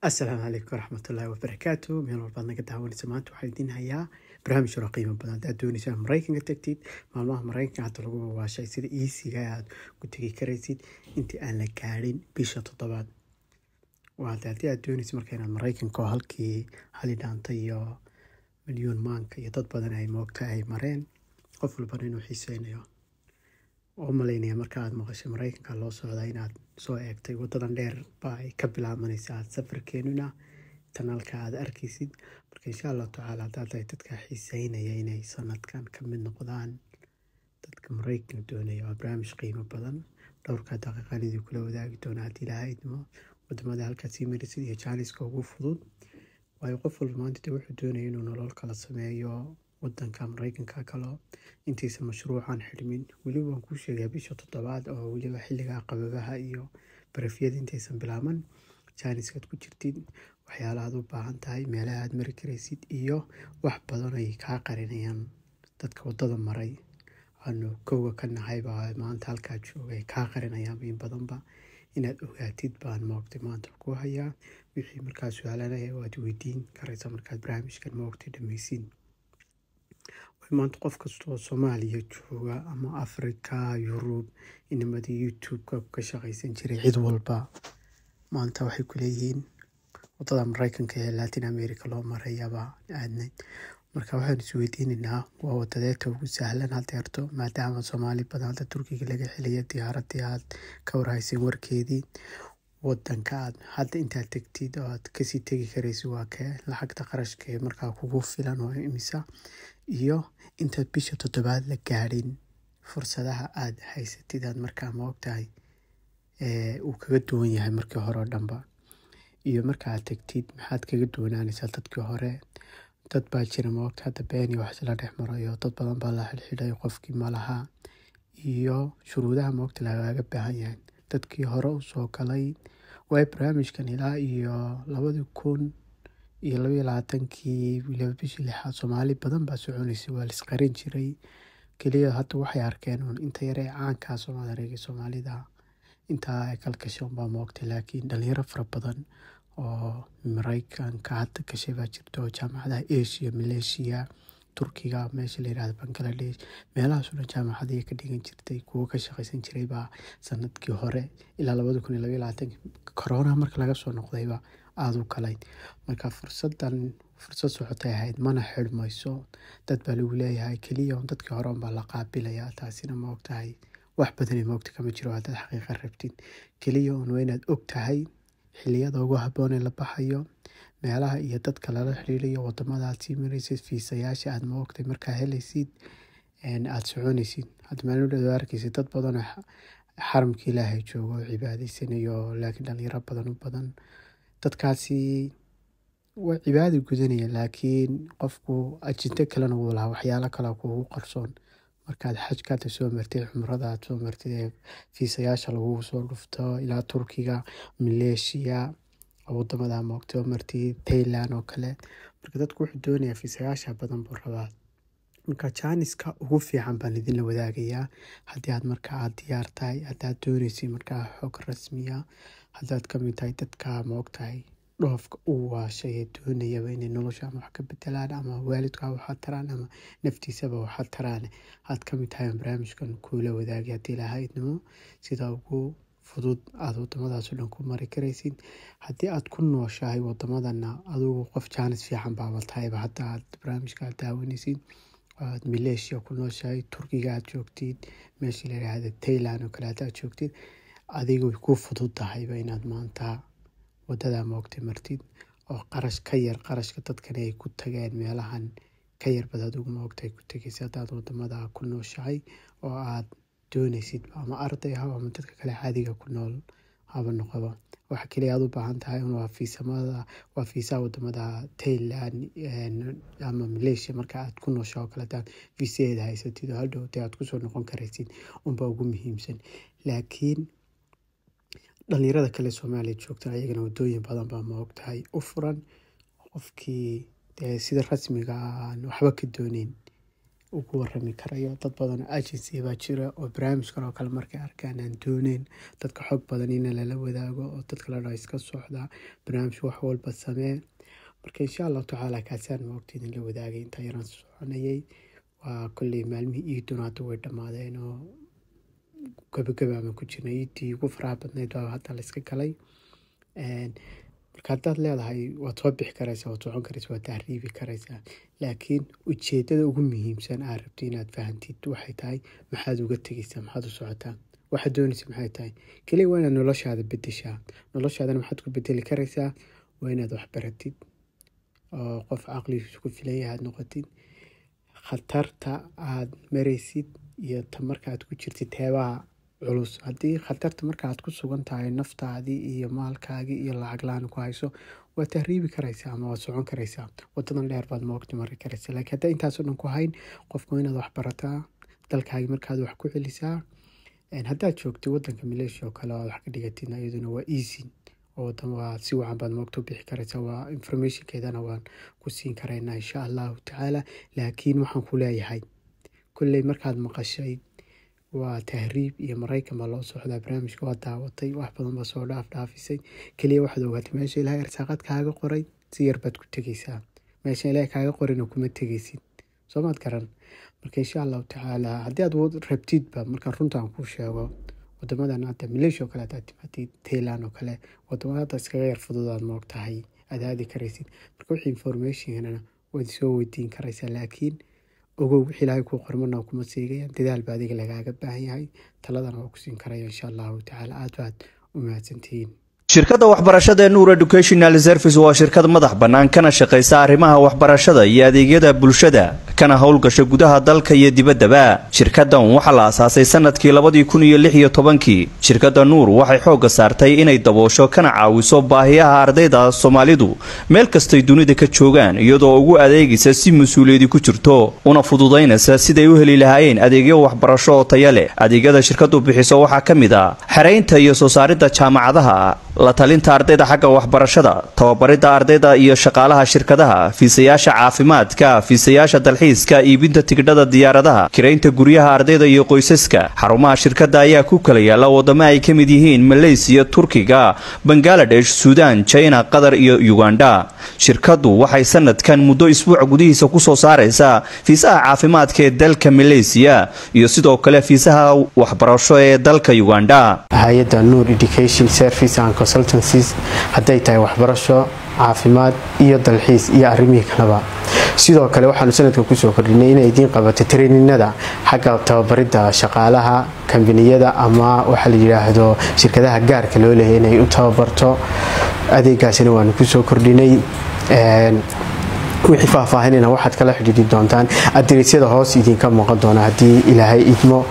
السلام عليكم ورحمة الله وبركاته. من والبعض نقد هوني سمعت وحيدين هيا برنامج رقيمة بدن دادوني سام مريكن التكتيد مالمها مريكن عاد لغو واشي سيد إيسي قاعد قلت لك كريسيد أنت أنا كارين بيشة طبعا وهذا دادوني سمركين مريكن كهالكي هالي دانتيو مليون مانك يضد بدن أي موقتها أي مرين قفل برين وحيسين oo malaynaya marka aad maqashay Mareykanka loo socday inaad soo eegtay wadadan dheer baa ay ka bilaabanaysaa safarkeenuna tanalka aad arkaysid marka insha Allah taala dadka dadka xiiseynaya inay sanadkan ka mid noqdaan dadka Mareykanka doonaya waa barnaamij qiimo badan dhowrka daqiiqadii kula wadaagi doona hadii Ilaahay idmo wadamada halkaas imirisid iyo jaaniska ugu fudud waayo qof walba maanta wuxuu doonaya inuu nolol kala sameeyo wadanka Mareykanka kale intiisa mashruucan xidhmin waliba waan ku sheegay bisha 7 oo waliba xilliga qababaha iyo barafiyada intaysan bilaaban jaaniskaad ku jirtid waxyaalaha aad u baahan tahay meelaha aad mari karaysid iyo wax badan ay ka qarinayaan dadka wadada maray aanu kooga ka nahay baa maanta halka joogay ka qarinayaan in badanba inaad ogaatid baan moogtay maanta ku hayaa wixii markaas su'aalaha waad weydiin karaysaa markaad barnaamijkan moogtay dhameysin maanta qof kastoo Soomaaliya jooga ama Afrika Yurub inamadii YouTube ka shaqaysan jiray cid walba maanta waxay ku leeyihiin wadada Mareykanka ee Latin America loo marayaba aadnay marka waxaan isweydiinaynaa waa wadadeeta ugu sahlan halteerto maadaama Soomaali badan hadda Turkiga laga xiliyo diyaaradii aad ka warhaysan warkeedii wadanka aad hadda intaad tagtid oo aad kasii tagi karaysid waa kee lacagta qarashka ee markaa kugu filan oo imisa iyo intaad bisha 7 la gaarin fursadaha aad haysatid aad markaa ma ogtahay uu kaga duwan yahay markii hore oo dhanba iyo marka aad tagtid maxaad kaga duwanaanaysaa dadkii hore dad baa jira ma ogtahay hadda beeni wax la dhex marayo dad badan baa la xidhay qofkii malaha iyo shuruudaha ma ogtahay lagaga baahan yahay dadkii hore u soo galay way barnaamijkan ilaa iyo 2000 iyo 2020kii waliba bishii 6 Soomaali badan baa soconaysay waa la isqarin jiray kaliya hadda waxay arkeen inta yar ee caanka Soomaalida inta ay kalkashan baa moogtay laakiin dhalinyaro fara badan oo Mareykanka hadda ka shaqeeya jirto jaamacadaha Asia Malaysia Turkiga meesha la yiraahdo Bangladesh meelahaas oo jaamacadaha ka dhigan jirtay kuwa ka shaqaysan jiray baa sanadkii hore ilaa 2022 corona marka laga soo noqdayba aad u kalay marka fursad socotay ahayd mana xirmayso dad baa lagu leeyahay kaliya dadkii hore baa la qaabilaya taasina ma ogtahay wax badan ma ogtahay kama jiro dad xaqiiqo rabtid kaliya oo inaad ogtahay xilliyada ugu habboon ee la baxayo meelaha iyo dadka lala xiriiriyo wadamada aad sii maraysid fiisayaasha aad ma ogtahay markaa helaysid aad soconaysid hadda maalin dhow arkaysid dad badan xaramka Ilaahay joogo cibaadaysanayo laakiin dhalinyaro badan u badan dadkaasi waa cibaado gudanaya laakiin qofku ajinta kalena wuu lahaa waxyaalo kale kugu qarsoon markaad xajka soo martay umrada soo martay fiisayaasha lagu soo dhufto ilaa Turkiga Malaysia wadamada moogtay martay Thailand oo kale marka dadku wuxuu doonayaa fiisayaasha badan buu rabaa marka jaaniska ugu fiican baan idin la wadaagayaa hadii aad markaa aad diyaar tahay hadaad doonaysid markaa xog rasmiya hadaad ka mid tahay dadka moogtahay dhoofka uu waashay doonaya inay nolosha wax ka bedelaan ama waalidka waxa taraan ama naftiisaba waxa taraan aad ka mid tahay barnaamijkan kula wadaagay hadii Ilaahay idmo sida ugu fudud aad wadamadaas oo dhan ku mari karaysid hadii aad ku nooshahay wadamadana adigu qof jaanis fiican baa watayba hadda aad barnaamijka daawanaysid aad Malaysia ku nooshahay Turkiga aad joogtid meesha la yiraahdo Thailand oo kale aad joogtid adigu ku fudud tahay inaad maanta wadada moogtay martid oo qarash ka yar qarashka dadkan ay ku tageen meelahan ka yar badad ugu moogtay ku tagaysaa dad wadamada ku nooshahay oo aad doonaysid ama arday ah ama dadka kale caadiga ku nool haba noqdo waxa kaliya aad u baahan tahay waa fiisa wadamada Thailand ama Malaysia marka aad ku nooshahay kala dad fiisadeeda haysatid oo hadhow aad ku soo noqon karaysid unba ugu muhiimsan laakiin dhalinyarada kale Soomaaliya joogta ayagana wadooyin badan baa ma ogtahay u furan qofkii sida rasmiga waxba ka doonin ugu warrami karayo. dad badan agency baa jira oo barnaamijkan oo kale markay arkaan aan doonayn dadka xog badan in lala wadaago oo dadka la dhaho iska socda barnaamij wax walba samee. marka insha Allah tacaala kaasaan waqti idin la wadaagay inta yaraan soconayay. waa kulli maalmihii iiduna hadda way dhammaadeen oo gabagaba ma ku jirnay iidii ugu faraha badnayd baa hadda la iska galay. marka haddaad leedahay waad soo bixi karaysaa, waad socon karaysaa, waad tahriibi karaysaa, laakiin ujeedada ugu muhiimsan aad rabto inaad fahantid waxay tahay maxaad uga tegaysaa, maxaad u socotaa, waxaad doonaysa maxay tahay. keliya waa inaad noloshaada bedeshaa. noloshaadana maxaad ku bedeli karaysaa? waa inaad wax baratid oo qof caqligiisu ku filan yahay aad noqotid. khatarta aad maraysid iyo ta markaad ku jirtid teebaha culus. haddii khatarta markaad ku sugan tahay naftaadii iyo maalkaagii iyo lacag la-aan ku hayso waad tahriibi karaysaa ama waad socon karaysaa, wadadan dheer baad moogti mari karaysaa. laakiin haddaa intaasoo dhan ku hayn qofku inaad wax barataa, dalkaagi markaad wax ku celisaa. haddaad joogtay wadanka Malaysia oo kale oo wax ka dhigatidna iyaduna waa easy oo wadan waa si wacan baad moogto bixi karaysaa. waa informationkeedana waan ku siin karaynaa insha Allahu tacaala. laakiin waxaan ku leeyahay kulley markaad maqashay waa tahriib iyo Mareykan baa loo socdaa barnaamijka waa daawatay wax badan baa soo dhaafisay. kaliya waxaad ogaatay meesha Ilaahay arsaaqad kaaga qoray si yar baad ku tegaysaa. meesha Ilaahay kaaga qorina kuma tegaysid, soo maad garan. marka insha Allah tacaala haddii aad rabtid ba marka runtaan ku sheego wadamadan hadda Malaysia oo kale aad timaatid, Thailand oo kale wadamada iskaga yar fududaad moogtahay aad aadi karaysid. marka wixii information waad soo weydiin karaysaa, laakiin ogow wixii Ilaahay kuu qormana kuma seegayaan. dadaal baa adiga lagaaga baahan yahay, taladana waa ku siin karaya insha Allahu tacaala. aad baad u mahadsantihiin. shirkadda waxbarashada Noor Educational Service waa shirkad madax bannaan kana shaqeysa arrimaha waxbarashada iyo adeegyada bulshada kana howlgasha gudaha dalka iyo dibaddaba. shirkaddan waxaa la aasaasay sanadkii 2016. shirkadda Noor waxay xoogga saartay inay daboosho kana caawiso baahiyaha ardayda Soomaalidu meel kastay dunida ka joogaan, iyadoo ugu adeegaysa si mas'uuliyadi ku jirto una fududeynaysa siday u heli lahaayeen adeegyo waxbarasho oo tayo leh. adeegyada shirkaddu bixiso waxaa ka mid ah xareynta iyo soo saaridda jaamacadaha, la talinta ardayda xagga waxbarashada, tababaridda ardayda iyo shaqaalaha shirkadaha, fiisayaasha caafimaadka, fiisayaasha dalxiiska, iibinta tigidhada diyaaradaha, kireynta guryaha ardayda iyo qoysaska. xarumaha shirkadda ayaa ku kala yaala wadamo ay ka mid yihiin Malaysia, Turkiga, Bangladesh, Suudaan, China, Qatar iyo Uganda. shirkaddu waxay sanadkan muddo isbuuc gudihiisa ku soo saaraysaa fiisaha caafimaadka ee dalka Malaysia iyo sidoo kale fiisaha waxbarasho ee dalka Uganda. hay'adda Noor Education Service and Consultancies hadday tahay waxbarasho, caafimaad iyo dalxiis iyo arrimihii kaleba. sidoo kale waxaanu sanadka ku soo kordhinay inay idin qabato traininada xagga tababaridda shaqaalaha kambaniyada ama waxa la yiraahdo shirkadaha gaarka loo leeyahay inay u tababarto. adeegaasina waanu ku soo kordhinay. wixii faahfaahinayna waxaad kala xidhiidhi doontaan adreesyada hoos idinka muuqan doona haddii Ilaahay idmo.